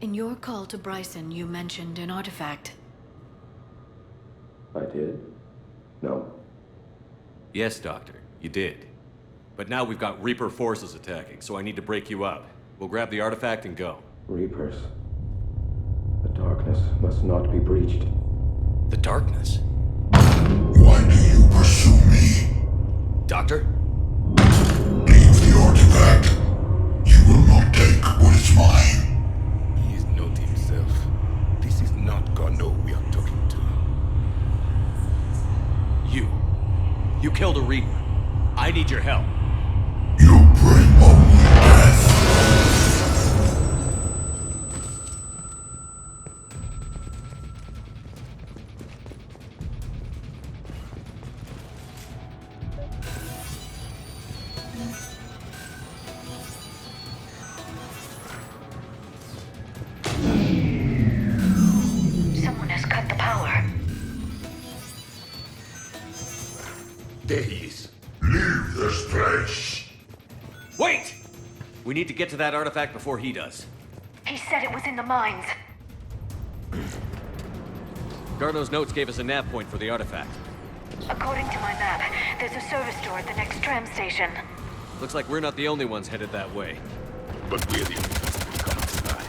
In your call to Bryson, you mentioned an artifact. I did? No. Yes, Doctor, you did. But now we've got Reaper forces attacking, so I need to break you out. We'll grab the artifact and go. Reapers. The darkness must not be breached. The darkness? Why do you pursue me? Doctor? Leave the artifact. You will not take what is mine. He is not himself. This is not Gono we are talking to. You killed a Reaper. I need your help. You bring only death. Someone has cut the power. There he is. Leave this place. Wait! We need to get to that artifact before he does. He said it was in the mines. Garno's notes gave us a nav point for the artifact. According to my map, there's a service door at the next tram station. Looks like we're not the only ones headed that way. But we're the only ones who come alive.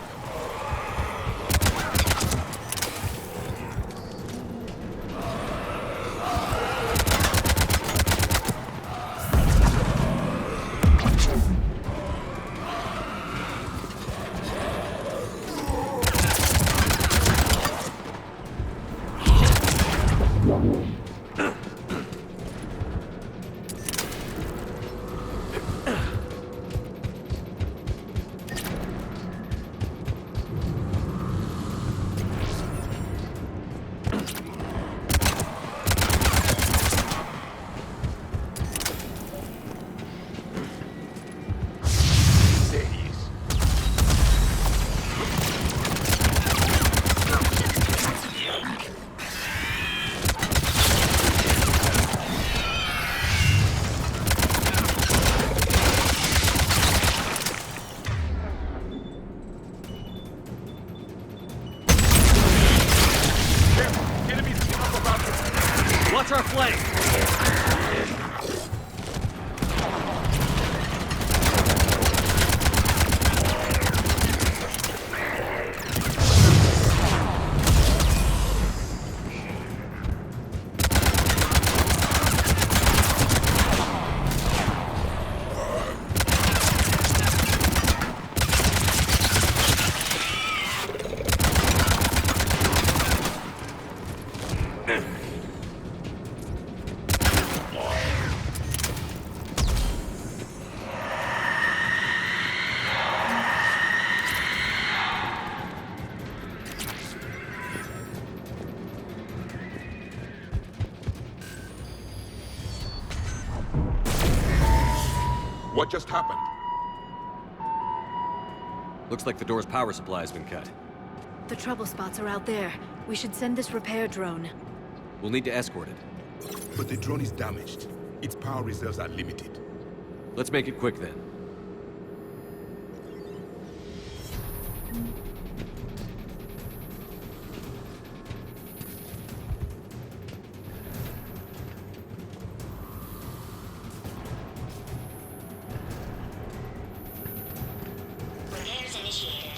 There he is. Enemies up about us. Watch our flank! What just happened? Looks like the door's power supply has been cut. The trouble spots are out there. We should send this repair drone. We'll need to escort it. But the drone is damaged. Its power reserves are limited. Let's make it quick then. Repairs initiated.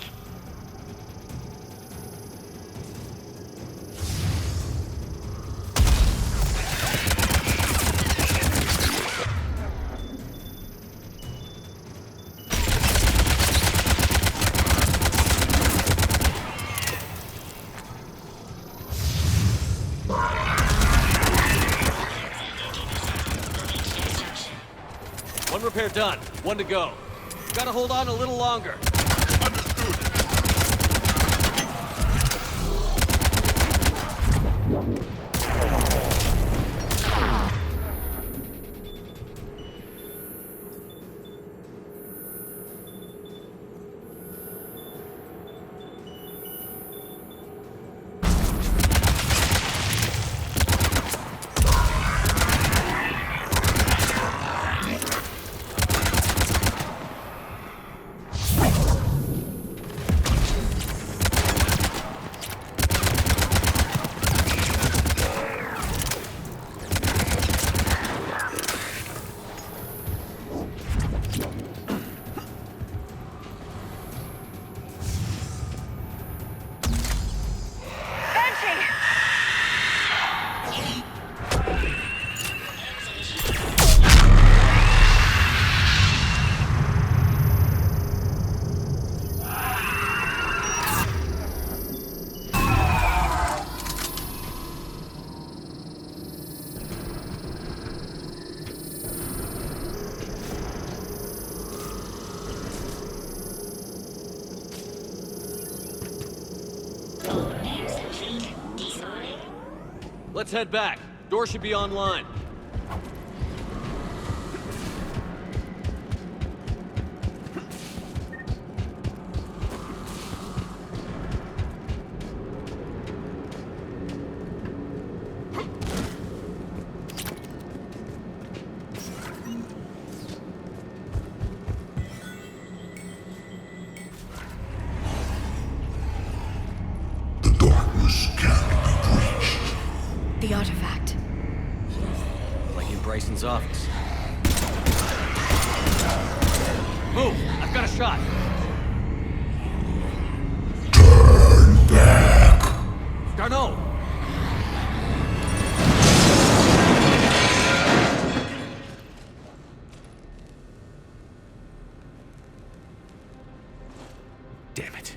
One repair done. One to go. Gotta hold on a little longer. Understood. Hands and feet. Decline. Let's head back. Door should be online. The darkness can't be breached. The artifact. Like in Bryson's office. Move! I've got a shot! Turn back. Darno! Damn it.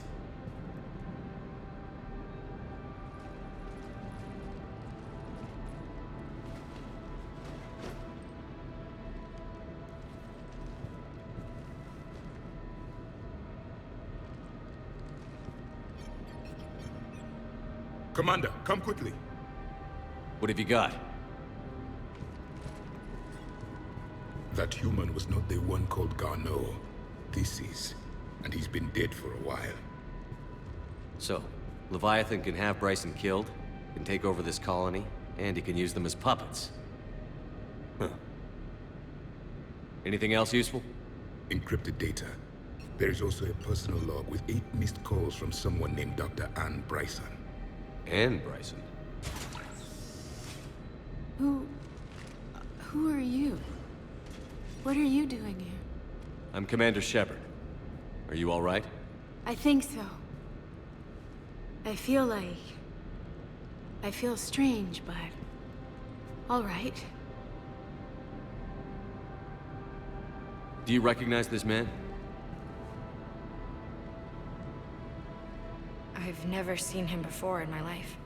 Commander, come quickly. What have you got? That human was not the one called Garneau. This is. And he's been dead for a while. So, Leviathan can have Bryson killed, can take over this colony, and he can use them as puppets. Huh. Anything else useful? Encrypted data. There is also a personal log with 8 missed calls from someone named Dr. Ann Bryson. And Bryson. Who are you? What are you doing here? I'm Commander Shepard. Are you all right? I think so. I feel strange, but... all right. Do you recognize this man? I've never seen him before in my life.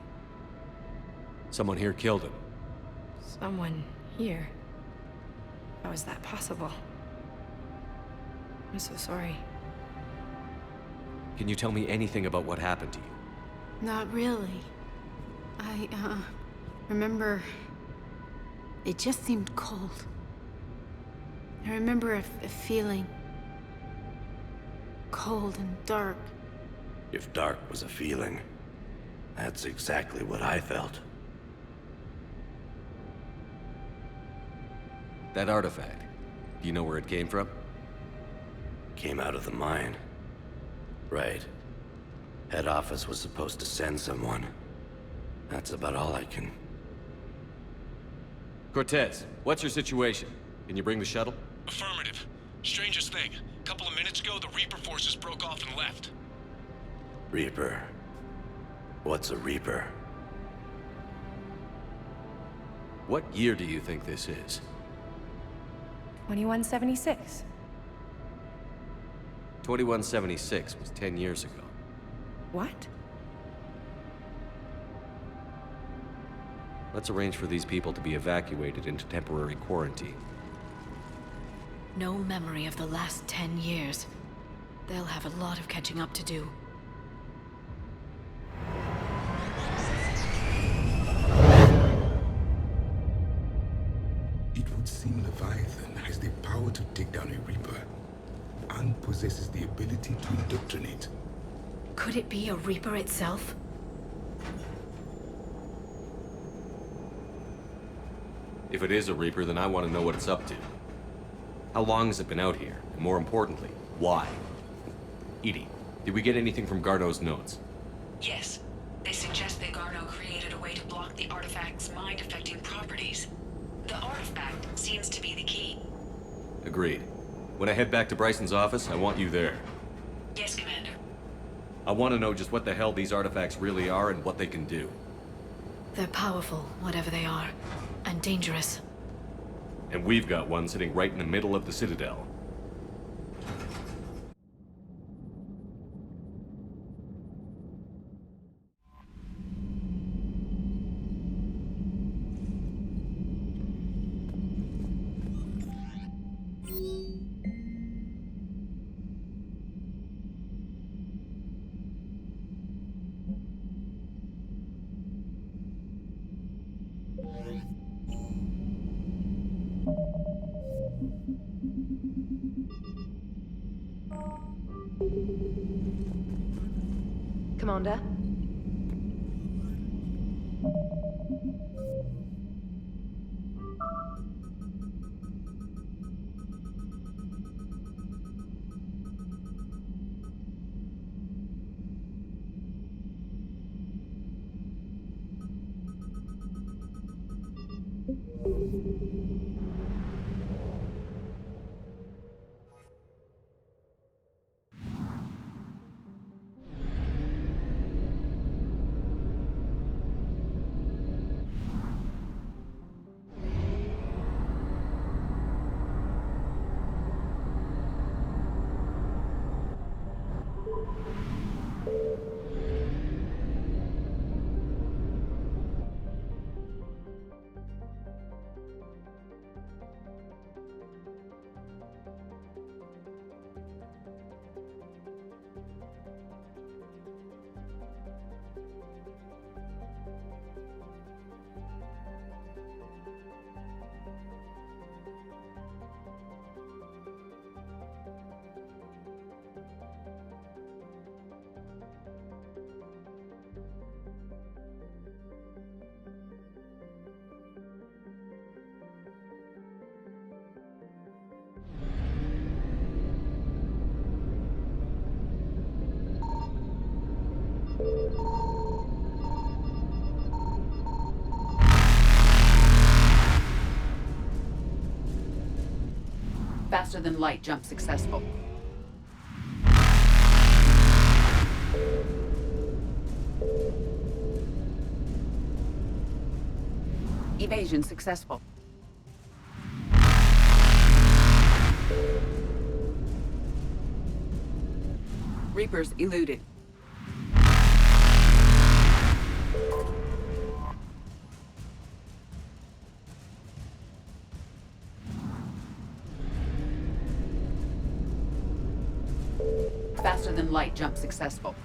Someone here killed him. Someone here. How is that possible? I'm so sorry. Can you tell me anything about what happened to you? Not really. I, remember... it just seemed cold. I remember a feeling... cold and dark. If dark was a feeling, that's exactly what I felt. That artifact. Do you know where it came from? Came out of the mine. Right. Head office was supposed to send someone. That's about all I can... Cortez, what's your situation? Can you bring the shuttle? Affirmative. Strangest thing. A couple of minutes ago, the Reaper forces broke off and left. Reaper. What's a Reaper? What year do you think this is? 2176. 2176 was 10 years ago. What? Let's arrange for these people to be evacuated into temporary quarantine. No memory of the last 10 years. They'll have a lot of catching up to do. It would seem Leviathan has the power to take down a Reaper, and possesses the ability to indoctrinate. Could it be a Reaper itself? If it is a Reaper, then I want to know what it's up to. How long has it been out here? And more importantly, why? Edie, did we get anything from Garneau's notes? Yes. They suggest that Garneau created a way to block the artifact's mind-affecting properties. The artifact seems to be the key. Agreed. When I head back to Bryson's office, I want you there. Yes, Commander. I want to know just what the hell these artifacts really are and what they can do. They're powerful, whatever they are, and dangerous. And we've got one sitting right in the middle of the Citadel. Commander. Faster than light jump successful. Evasion successful. Reapers eluded. Faster than light jump successful.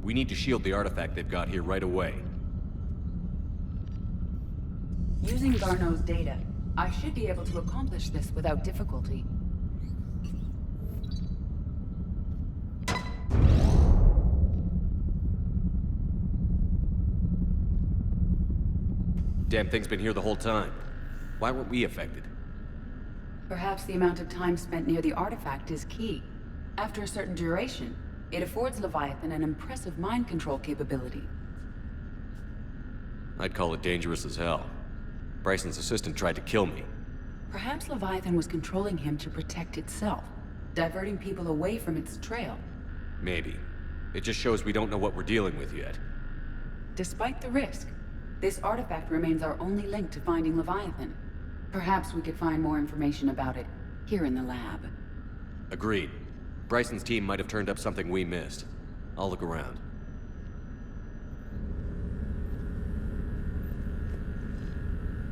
We need to shield the artifact they've got here right away. Using Garneau's data, I should be able to accomplish this without difficulty. Damn thing's been here the whole time. Why weren't we affected? Perhaps the amount of time spent near the artifact is key. After a certain duration, it affords Leviathan an impressive mind control capability. I'd call it dangerous as hell. Bryson's assistant tried to kill me. Perhaps Leviathan was controlling him to protect itself. diverting people away from its trail. Maybe. It just shows we don't know what we're dealing with yet. Despite the risk, this artifact remains our only link to finding Leviathan. Perhaps we could find more information about it here in the lab. Agreed. Bryson's team might have turned up something we missed. I'll look around.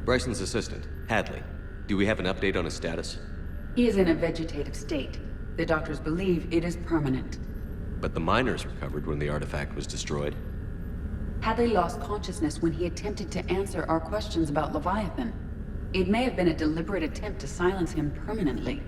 Bryson's assistant, Hadley. Do we have an update on his status? He is in a vegetative state. The doctors believe it is permanent. But the miners recovered when the artifact was destroyed. Hadley lost consciousness when he attempted to answer our questions about Leviathan. It may have been a deliberate attempt to silence him permanently.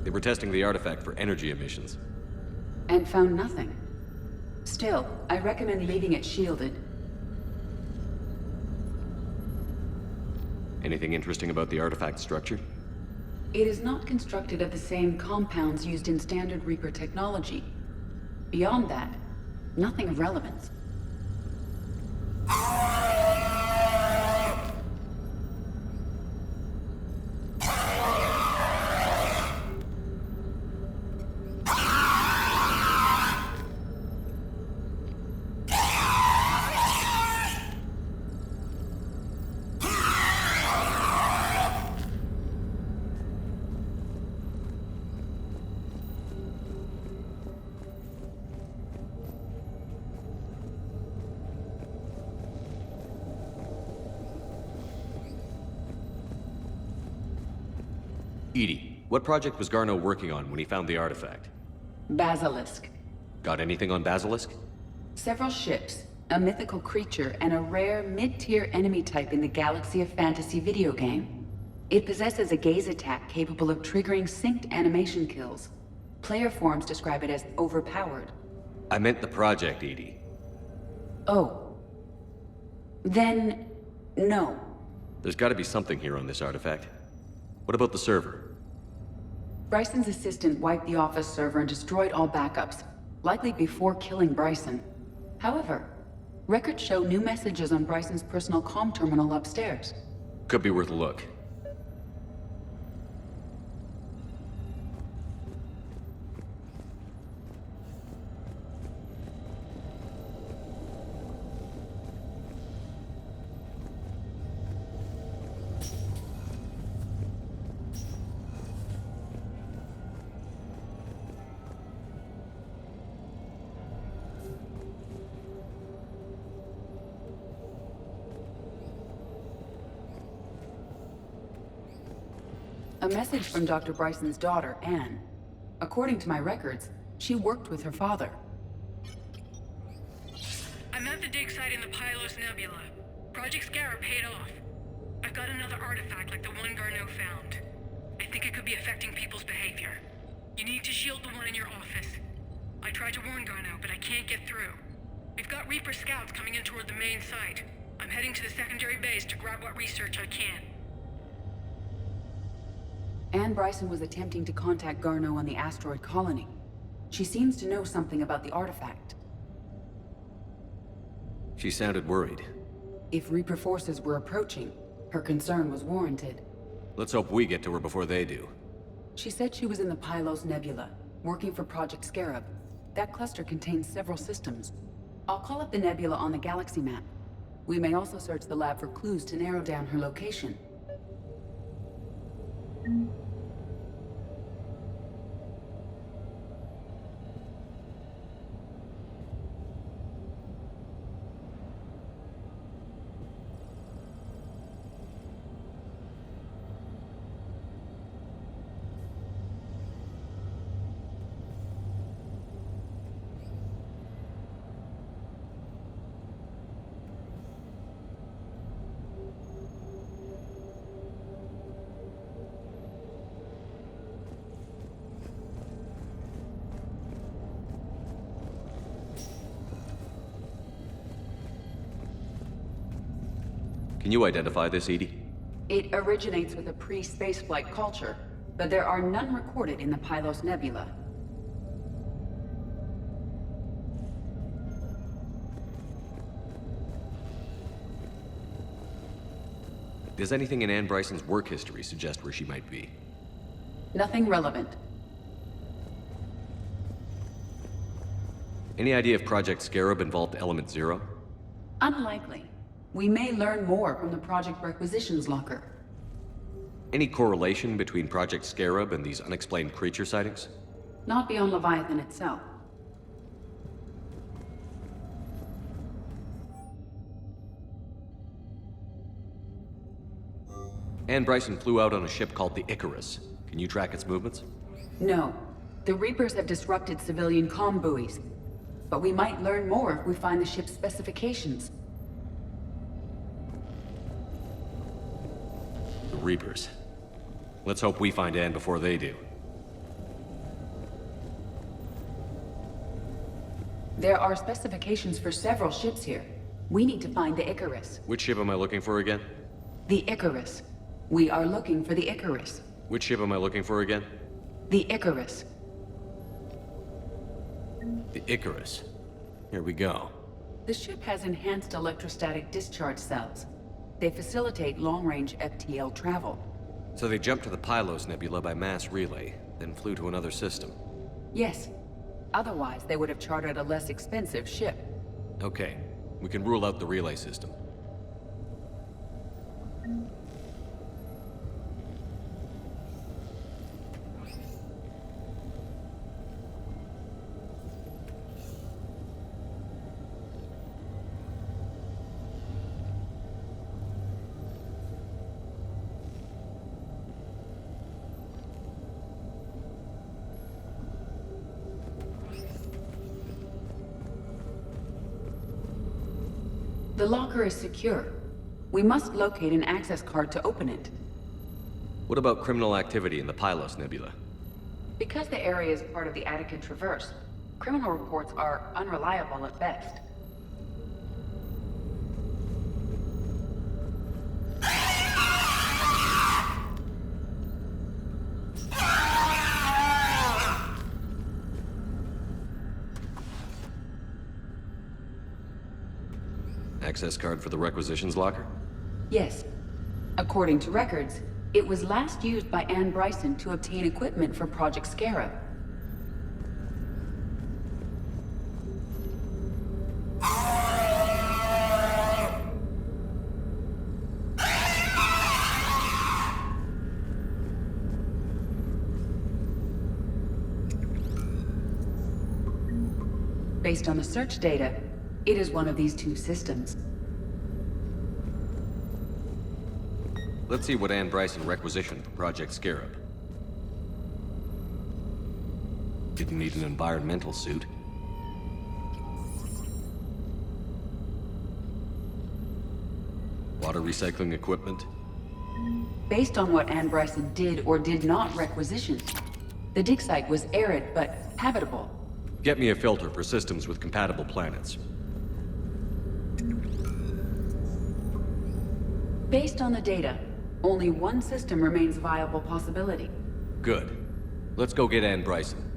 They were testing the artifact for energy emissions. And found nothing. Still, I recommend leaving it shielded. Anything interesting about the artifact structure? It is not constructed of the same compounds used in standard Reaper technology. Beyond that, nothing of relevance. Edie, what project was Garneau working on when he found the artifact? Basilisk. Got anything on Basilisk? Several ships, a mythical creature, and a rare mid-tier enemy type in the Galaxy of Fantasy video game. It possesses a gaze attack capable of triggering synced animation kills. Player forums describe it as overpowered. I meant the project, Edie. Oh. Then, no. There's gotta be something here on this artifact. What about the server? Bryson's assistant wiped the office server and destroyed all backups, likely before killing Bryson. However, records show new messages on Bryson's personal comm terminal upstairs. Could be worth a look. A message from Dr. Bryson's daughter, Anne. According to my records, she worked with her father. I'm at the dig site in the Pylos Nebula. Project Scarab paid off. I've got another artifact like the one Garneau found. I think it could be affecting people's behavior. You need to shield the one in your office. I tried to warn Garneau, but I can't get through. We've got Reaper scouts coming in toward the main site. I'm heading to the secondary base to grab what research I can. Anne Bryson was attempting to contact Garneau on the asteroid colony. She seems to know something about the artifact. She sounded worried. If Reaper forces were approaching, her concern was warranted. Let's hope we get to her before they do. She said she was in the Pylos Nebula, working for Project Scarab. That cluster contains several systems. I'll call up the nebula on the galaxy map. We may also search the lab for clues to narrow down her location. Can you identify this, Edie? It originates with a pre-spaceflight culture, but there are none recorded in the Pylos Nebula. Does anything in Anne Bryson's work history suggest where she might be? Nothing relevant. Any idea if Project Scarab involved Element Zero? Unlikely. We may learn more from the Project Requisitions Locker. Any correlation between Project Scarab and these unexplained creature sightings? Not beyond Leviathan itself. Anne Bryson flew out on a ship called the Icarus. Can you track its movements? No. The Reapers have disrupted civilian comm buoys. But we might learn more if we find the ship's specifications. The Reapers. Let's hope we find Anne before they do. There are specifications for several ships here. We need to find the Icarus. Which ship am I looking for again? The Icarus. We are looking for the Icarus. Which ship am I looking for again? The Icarus. The Icarus. Here we go. The ship has enhanced electrostatic discharge cells. They facilitate long-range FTL travel. So they jumped to the Pylos Nebula by mass relay, then flew to another system. Yes. Otherwise, they would have chartered a less expensive ship. Okay. We can rule out the relay system. The locker is secure. We must locate an access card to open it. What about criminal activity in the Pylos Nebula? Because the area is part of the Attica Traverse, criminal reports are unreliable at best. Access card for the requisitions locker? Yes. According to records, it was last used by Anne Bryson to obtain equipment for Project Scarab. Based on the search data, it is one of these two systems. Let's see what Anne Bryson requisitioned for Project Scarab. Didn't need an environmental suit. Water recycling equipment. Based on what Anne Bryson did or did not requisition, the dig site was arid but habitable. Get me a filter for systems with compatible planets. Based on the data, only one system remains a viable possibility. Good. Let's go get Anne Bryson.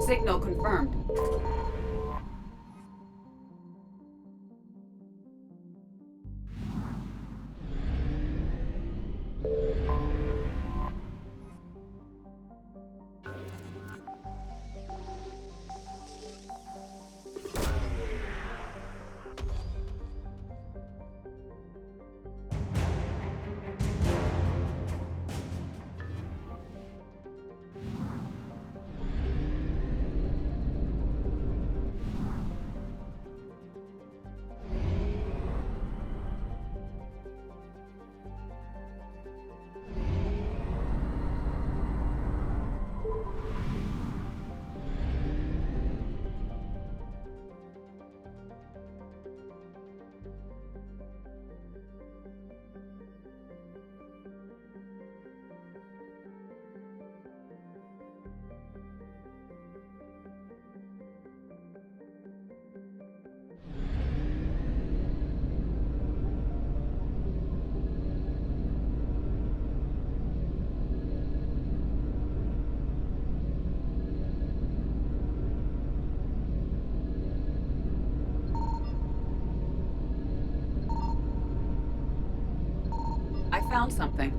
Signal confirmed. I found something.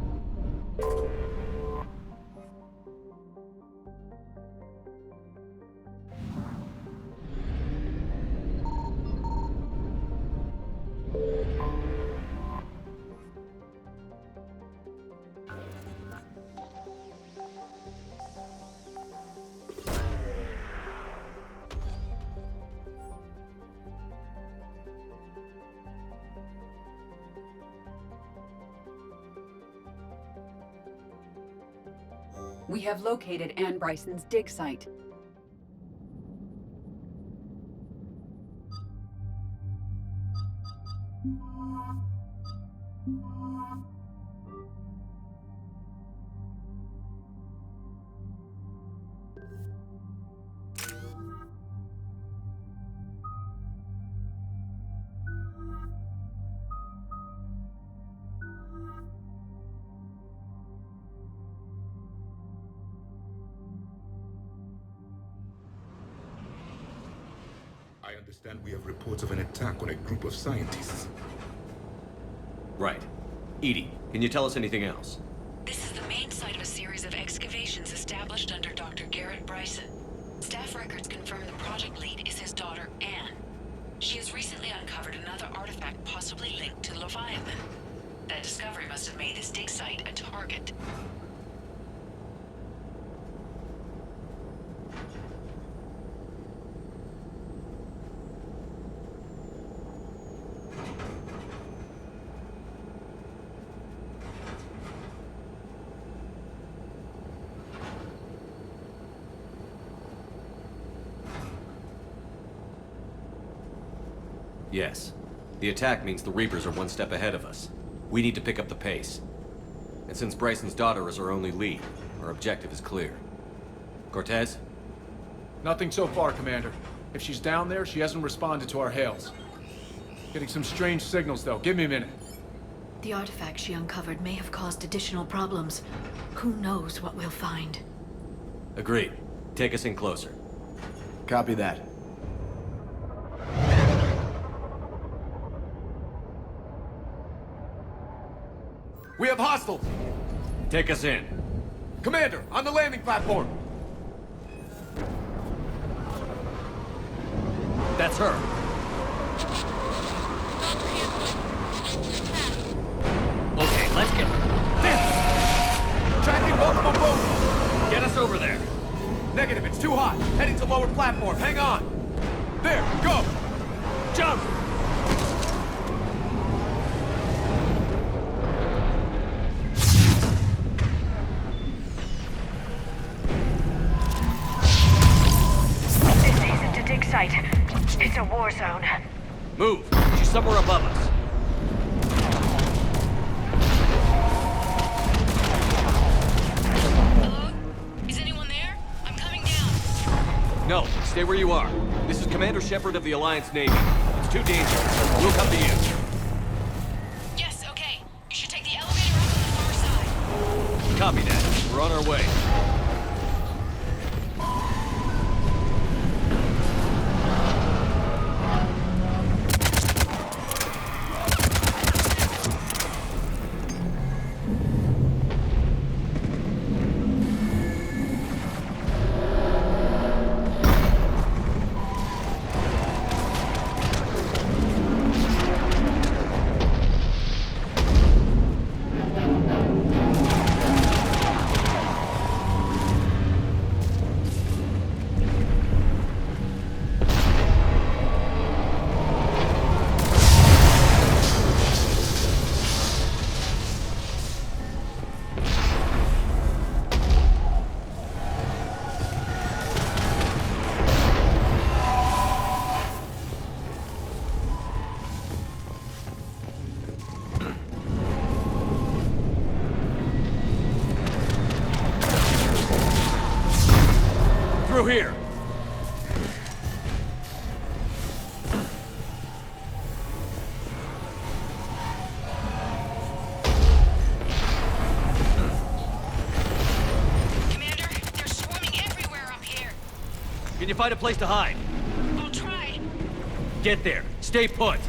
We have located Anne Bryson's dig site. I understand we have reports of an attack on a group of scientists. Right. Edie, can you tell us anything else? This is the main site of a series of excavations established under Dr. Garrett Bryson. Staff records confirm the project lead is his daughter, Anne. She has recently uncovered another artifact possibly linked to Leviathan. That discovery must have made this dig site a target. Yes. The attack means the Reapers are one step ahead of us. We need to pick up the pace. And since Bryson's daughter is our only lead, our objective is clear. Cortez? Nothing so far, Commander. If she's down there, she hasn't responded to our hails. Getting some strange signals, though. Give me a minute. The artifact she uncovered may have caused additional problems. Who knows what we'll find? Agreed. Take us in closer. Copy that. We have hostiles! Take us in. Commander, on the landing platform! That's her. Okay, let's get this! Tracking multiple boats! Get us over there. Negative, it's too hot. Heading to lower platform, hang on! There, go! Jump! It's a war zone. Move! She's somewhere above us. Hello? Is anyone there? I'm coming down. No, stay where you are. This is Commander Shepard of the Alliance Navy. It's too dangerous. We'll come to you. Yes, okay. You should take the elevator up on the far side. Copy that. We're on our way. through here. Commander, they're swarming everywhere up here. Can you find a place to hide? I'll try. Get there. Stay put.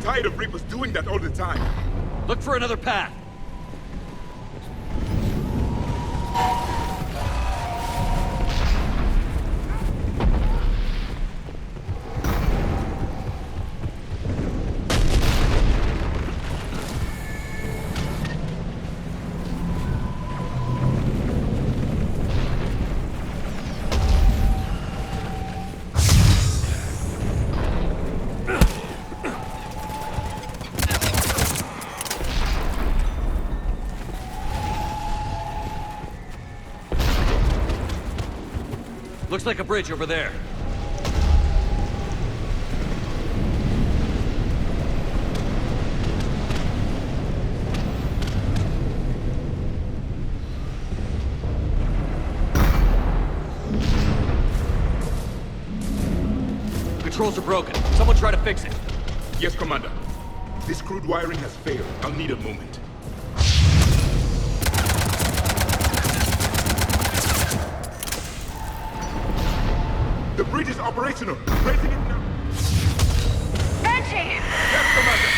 Tired of Reapers doing that all the time. Look for another path. Looks like a bridge over there. Controls are broken. Someone try to fix it. Yes, Commander. This crude wiring has failed. I'll need a moment. The bridge is operational. Raising it now. Banshee! Yes, Commander.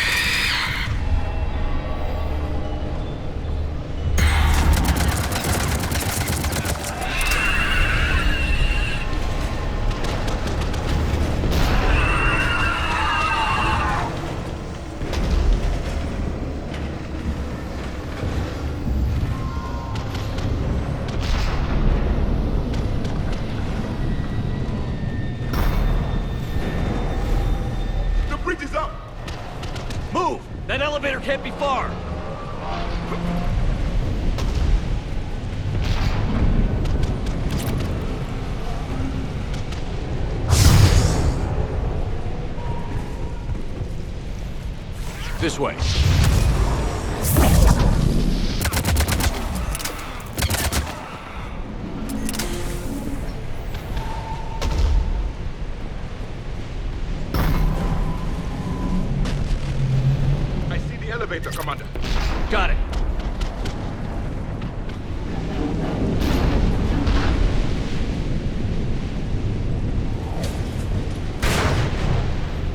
Move! That elevator can't be far! This way. Elevator, Commander. Got it.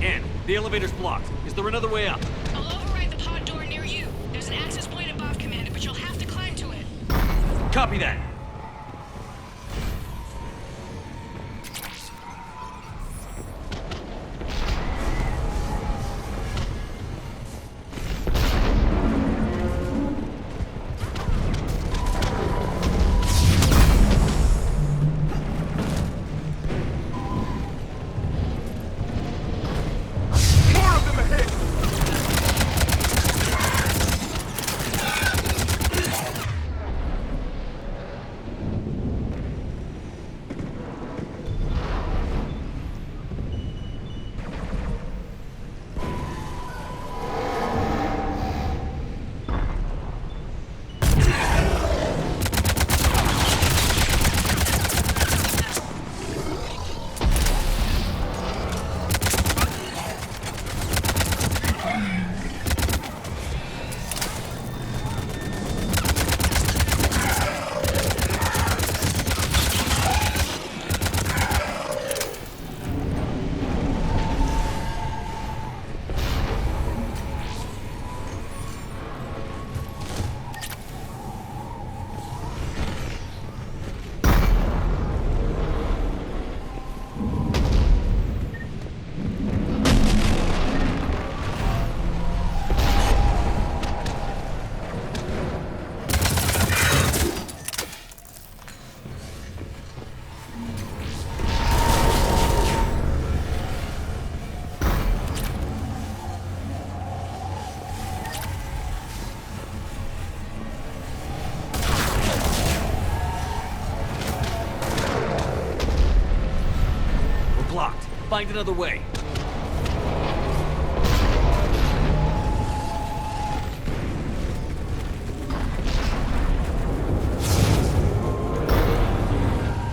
In. The elevator's blocked. Is there another way up? I'll override the pod door near you. There's an access point above, Commander, but you'll have to climb to it. Copy that. find another way.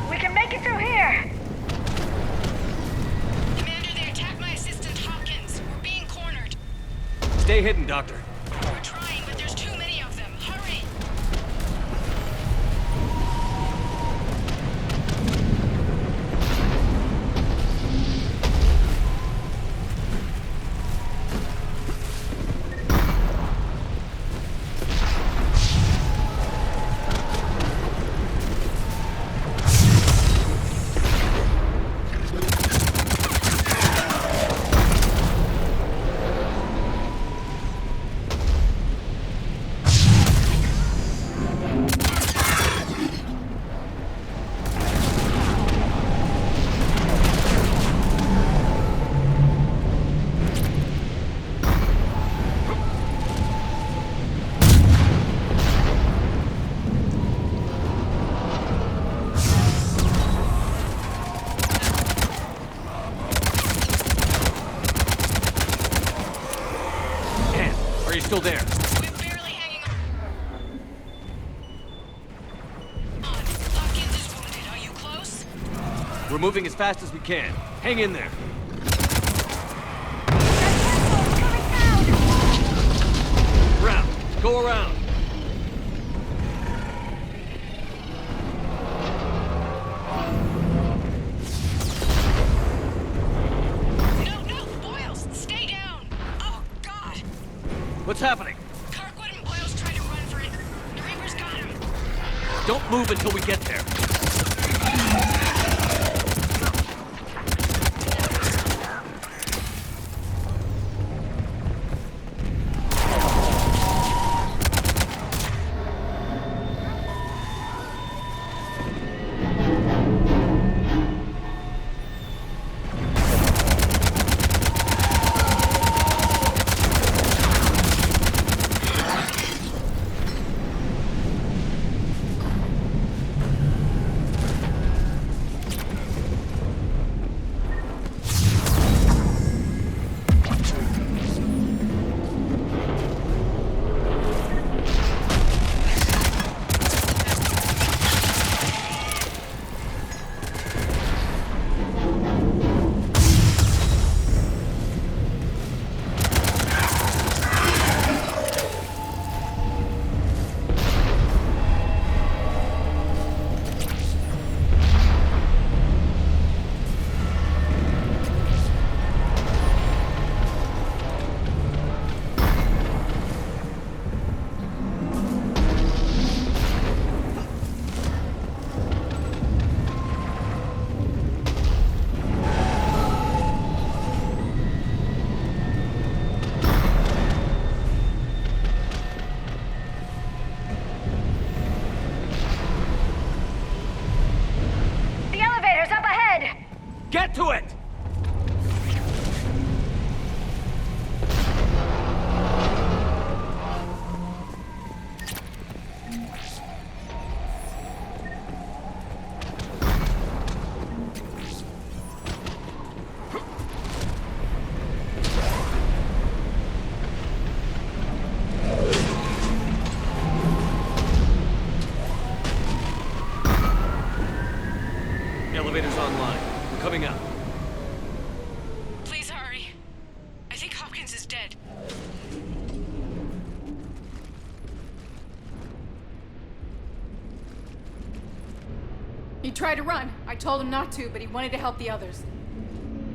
We can make it through here! Commander, they attacked my assistant Hopkins. We're being cornered. Stay hidden, Doctor. We're trying, but there's too many of them. Hurry! Are you still there? We're barely hanging on. Hopkins is wounded. Are you close? We're moving as fast as we can. Hang in there. Round. Go around. No, Boyles, stay down. Oh, God. What's happening? Kirkwood and Boyles tried to run for it. The Reaper's got him. Don't move until we get there. Get to it! Elevator's online. We're coming out. Please hurry. I think Hopkins is dead. He tried to run. I told him not to, but he wanted to help the others.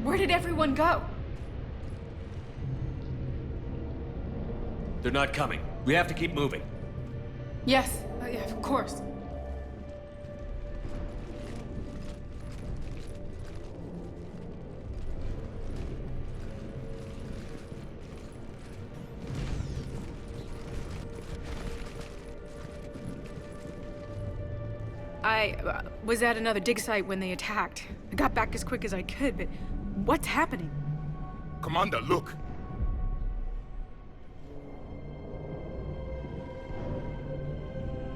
Where did everyone go? They're not coming. We have to keep moving. Yes, yeah, of course. I was at another dig site when they attacked. I got back as quick as I could, but what's happening? Commander, look!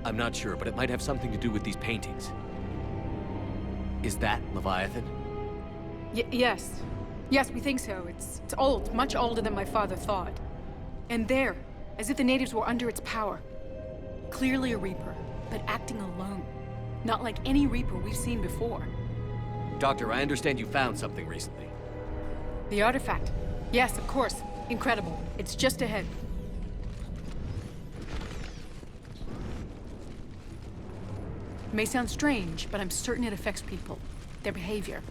I'm not sure, but it might have something to do with these paintings. Is that Leviathan? Yes. Yes, we think so. It's old, much older than my father thought. And there, as if the natives were under its power. Clearly a Reaper, but acting alone. Not like any Reaper we've seen before. Doctor, I understand you found something recently. The artifact. Yes, of course. Incredible. It's just ahead. May sound strange, but I'm certain it affects people. Their behavior.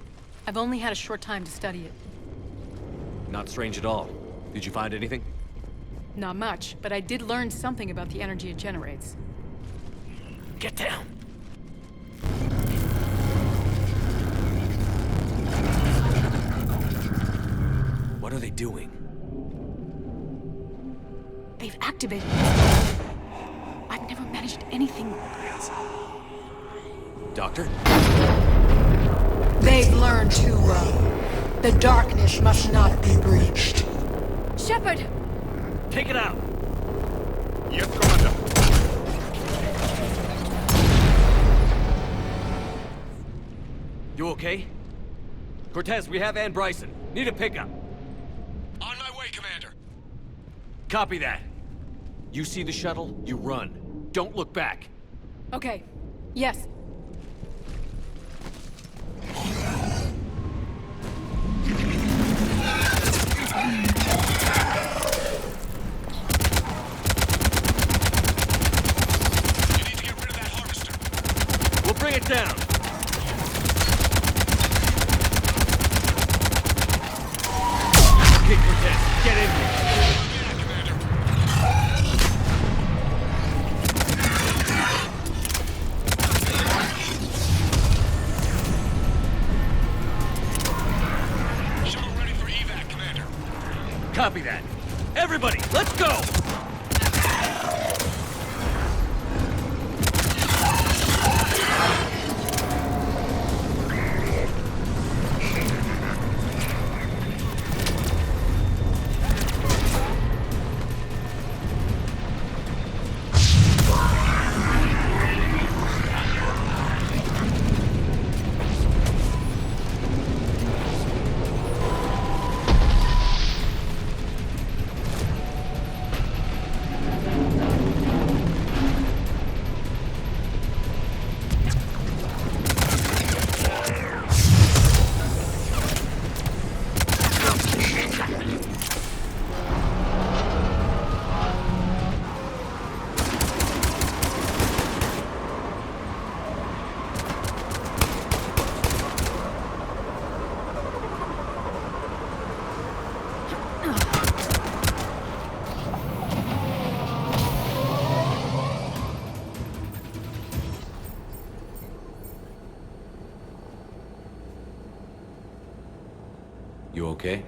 I've only had a short time to study it. Not strange at all. Did you find anything? Not much, but I did learn something about the energy it generates. Get down! What are they doing? They've activated it. I've never managed anything. Doctor? They've learned too well. The darkness must not be breached. Shepard! Take it out! Yes, Commander. You okay? Cortez, we have Ann Bryson. Need a pickup. On my way, Commander. Copy that. You see the shuttle, you run. Don't look back. Okay. Yes. We'll bring it down. Okay, Cortez, get in here. Shuttle ready for evac, Commander. Copy that. Everybody, let's go! You okay?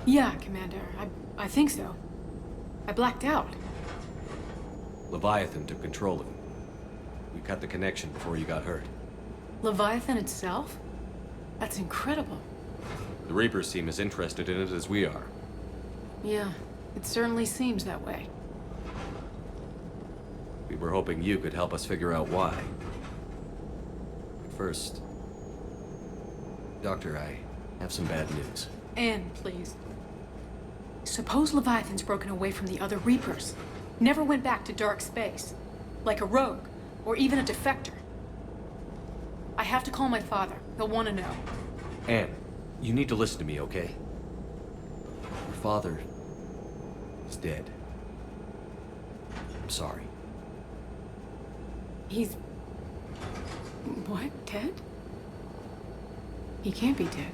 Yeah, Commander. I think so. I blacked out. Leviathan took control of him. We cut the connection before you got hurt. Leviathan itself? That's incredible. The Reapers seem as interested in it as we are. Yeah, it certainly seems that way. We were hoping you could help us figure out why. But first... Doctor, I have some bad news. Anne, please. Suppose Leviathan's broken away from the other Reapers. Never went back to dark space. Like a rogue, or even a defector. I have to call my father. He'll want to know. Anne, you need to listen to me, okay? Your father is dead. I'm sorry. He's... what? Dead? He can't be dead.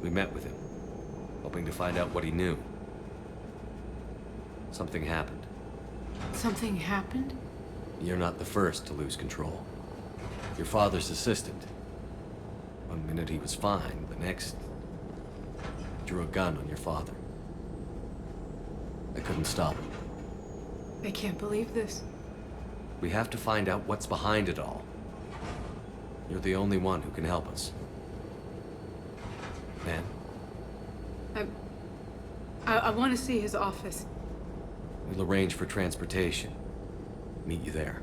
We met with him, hoping to find out what he knew. Something happened. Something happened? You're not the first to lose control. Your father's assistant. One minute he was fine, the next... drew a gun on your father. I couldn't stop him. I can't believe this. We have to find out what's behind it all. You're the only one who can help us. Man? I want to see his office. We'll arrange for transportation. Meet you there.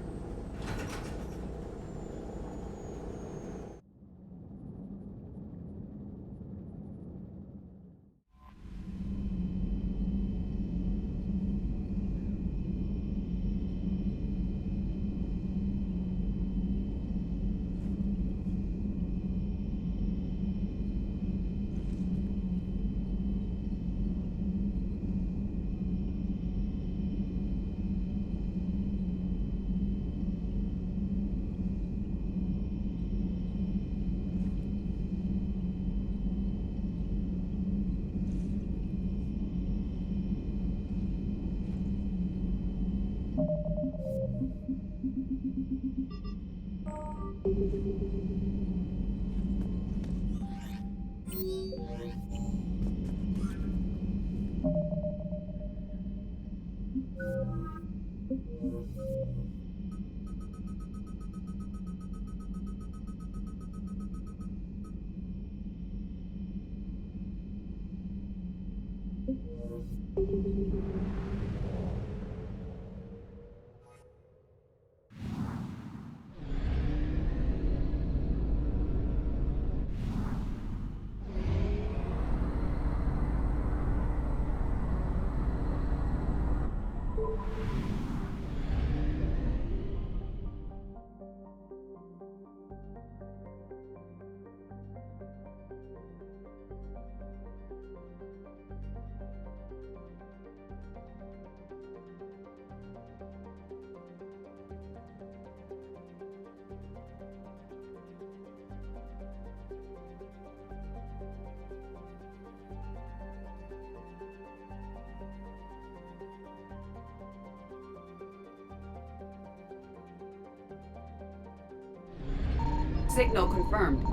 Signal confirmed.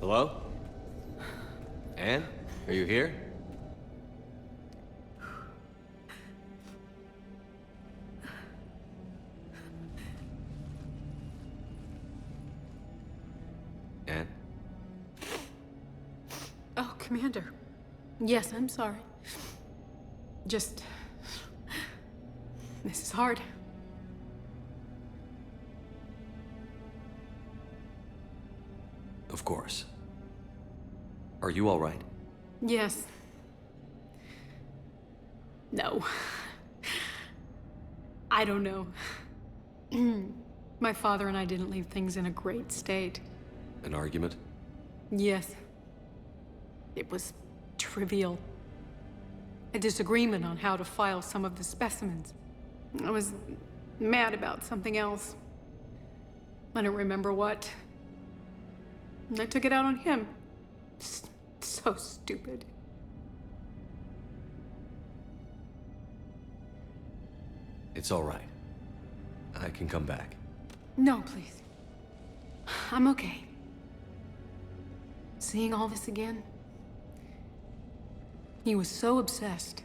Hello? Anne? Are you here? Anne? Oh, Commander. Yes, I'm sorry. Just... this is hard. Of course. Are you all right? Yes. No. I don't know. My father and I didn't leave things in a great state. An argument? Yes. It was trivial. A disagreement on how to file some of the specimens. I was mad about something else. I don't remember what. And I took it out on him. So stupid. It's all right. I can come back. No, please. I'm okay. seeing all this again, he was so obsessed.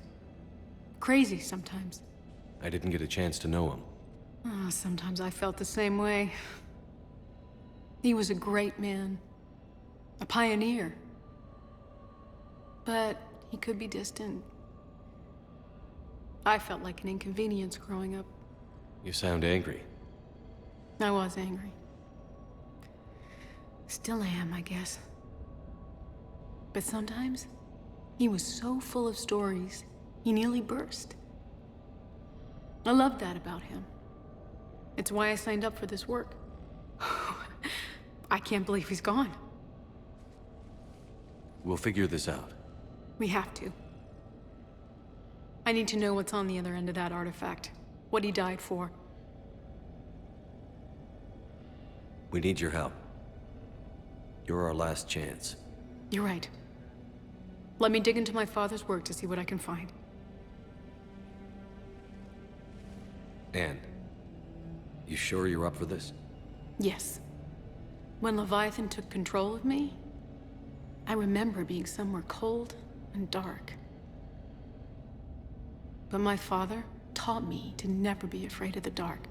Crazy sometimes. I didn't get a chance to know him. Oh, sometimes I felt the same way. He was a great man. A pioneer. But he could be distant. I felt like an inconvenience growing up. You sound angry. I was angry. Still am, I guess. But sometimes, he was so full of stories, he nearly burst. I loved that about him. It's why I signed up for this work. I can't believe he's gone. We'll figure this out. We have to. I need to know what's on the other end of that artifact. What he died for. We need your help. You're our last chance. You're right. Let me dig into my father's work to see what I can find. Anne, you sure you're up for this? Yes. When Leviathan took control of me, I remember being somewhere cold and dark. But my father taught me to never be afraid of the dark.